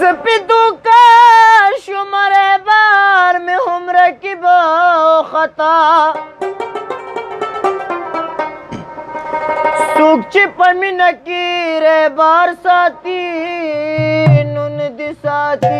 زپی دوکا شمر بار میں هم رکب خطا سوک چی پمین کی رے بار ساتی نون دی ساتی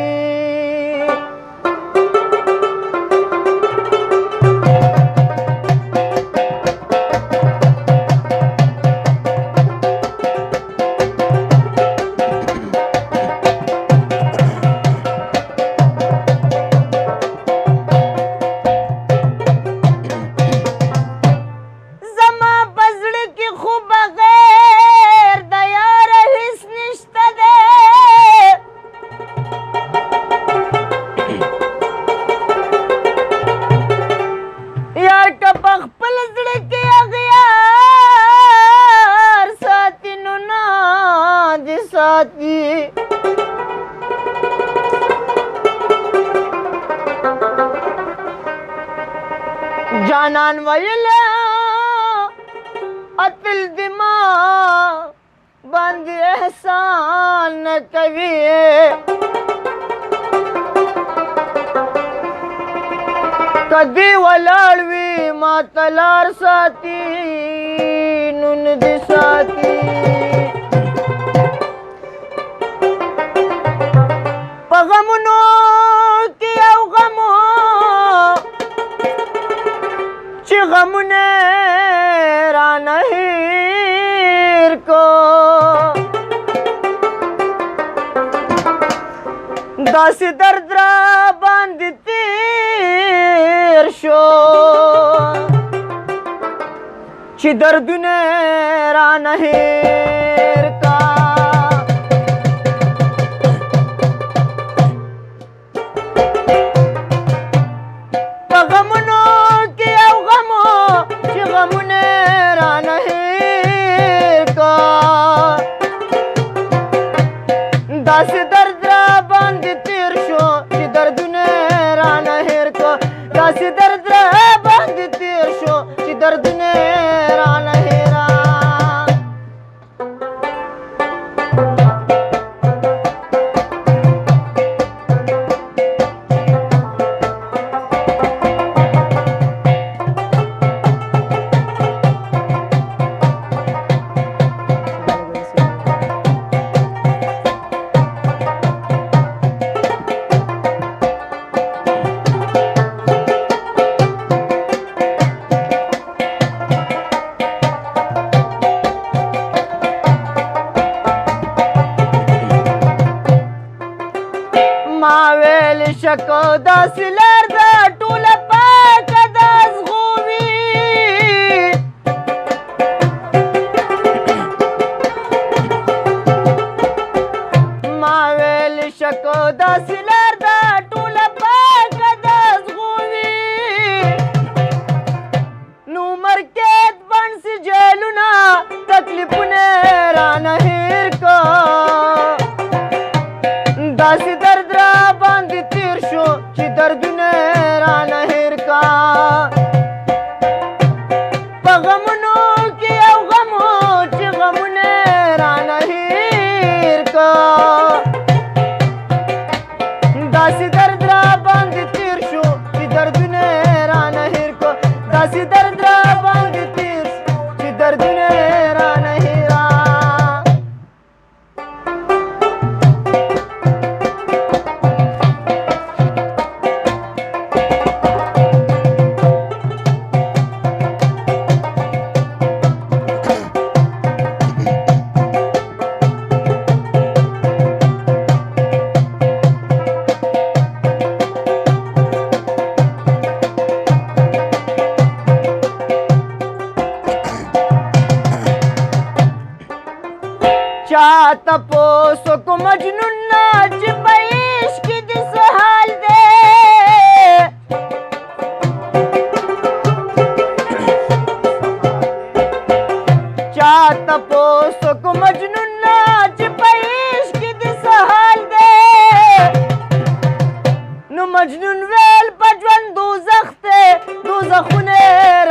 جانان ویلا اتل دماغ بند احسان نکوی کدی ولاړوي ما تلار ساتي نون دي ساتي په غمونو کې یو غمو چې غمونه رانه هیر کو داسې درد را باندې تیر شو چې دردونه رانه هیر کا په غمونو کې یو غمو چې غمونه رانه هیر کا داسې درد را باندې تیر شو چې دردونه رانه هیر کا داسې درد را باندې تیر شو چې دردونه رانه هیرا ما ویل شکو داسې لار ده ټوله پاکه د ازغوي ما ویل شکو داسې لار ده ټوله پاکه د ازغوي نو مرکز بڼ سي جیلونه تکلیفونه رانه هیر کا داسې درد را باندې تیر شو چې دردونه رانه هیر کا په غمونو کې یو غمو چې غمونه رانه هیر کا داسې درد را باندې تیر شو چې دردونه رانه هیر کا داسې درد را باندې تیر شو چې دردونه رانه هیرا چاته پوسو کو مجنون نا چې په عشق کې د څه حال دی چاته پوسو کو مجنون نا چې په عشق کې د څه حال دی نو مجنون ویل په ژوند دوزخ دی دوزخونه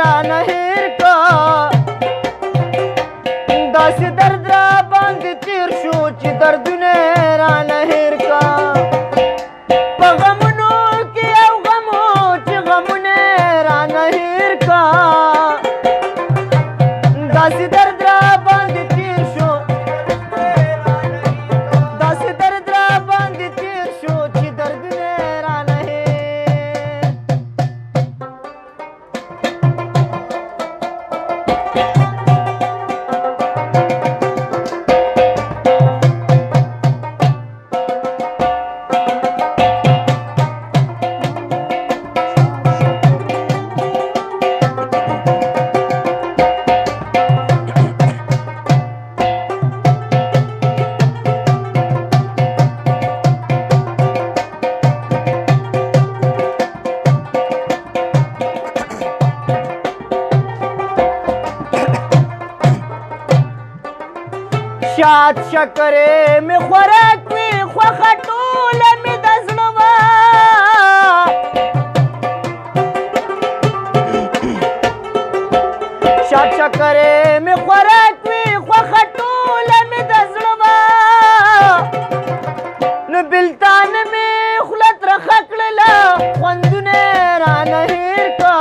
رانه هیر کا داسې درد را باندې تیر شو چې شات شکرې مې خوراک وي خوښه ټوله مې د زړه وه شات شکرې مې خوراک وي خوښه ټوله مې د زړه وه نو بېلتانه مې خوله ترخه کړله خوندونه یې رانه هېر که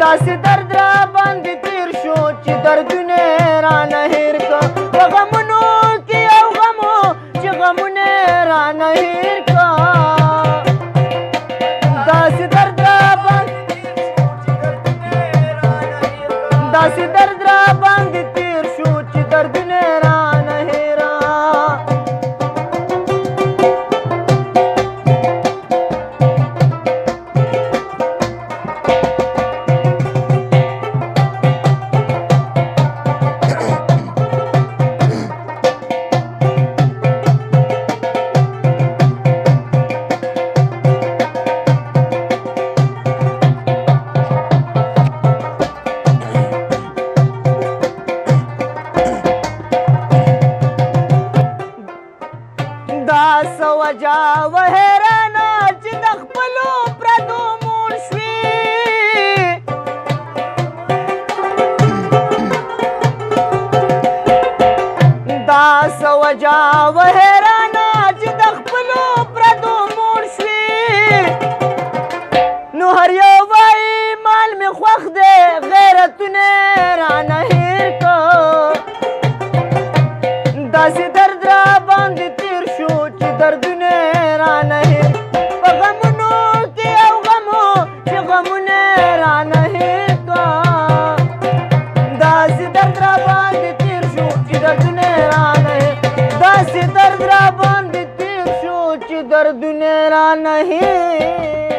داسې درد را باندې تېر شو چې دردونه یې رانه هېر که په غمونو کې یو غم و چې غمونه یې رانه هېر که داسې درد را باندې تېر شو چې دردونه یې رانه هېره دا څه وجه وه حیرانه چې د خپلو پردو مور شوې دا څه وجه وه حیرانه چې د خپلو پردو مور شوې نو هر یو وایي مال مې خوښ دی غیرتونه یې رانه هېر که داسې درد را باندې تېر شو چې دردونه یې رانه هېر په غمونو کې یو غم و چې غمونه یې رانه هېر که داسې درد را باندې تېر شو چې دردونه یې رانه هېر داسې درد را باندې تېر شو چې دردونه یې رانه هېر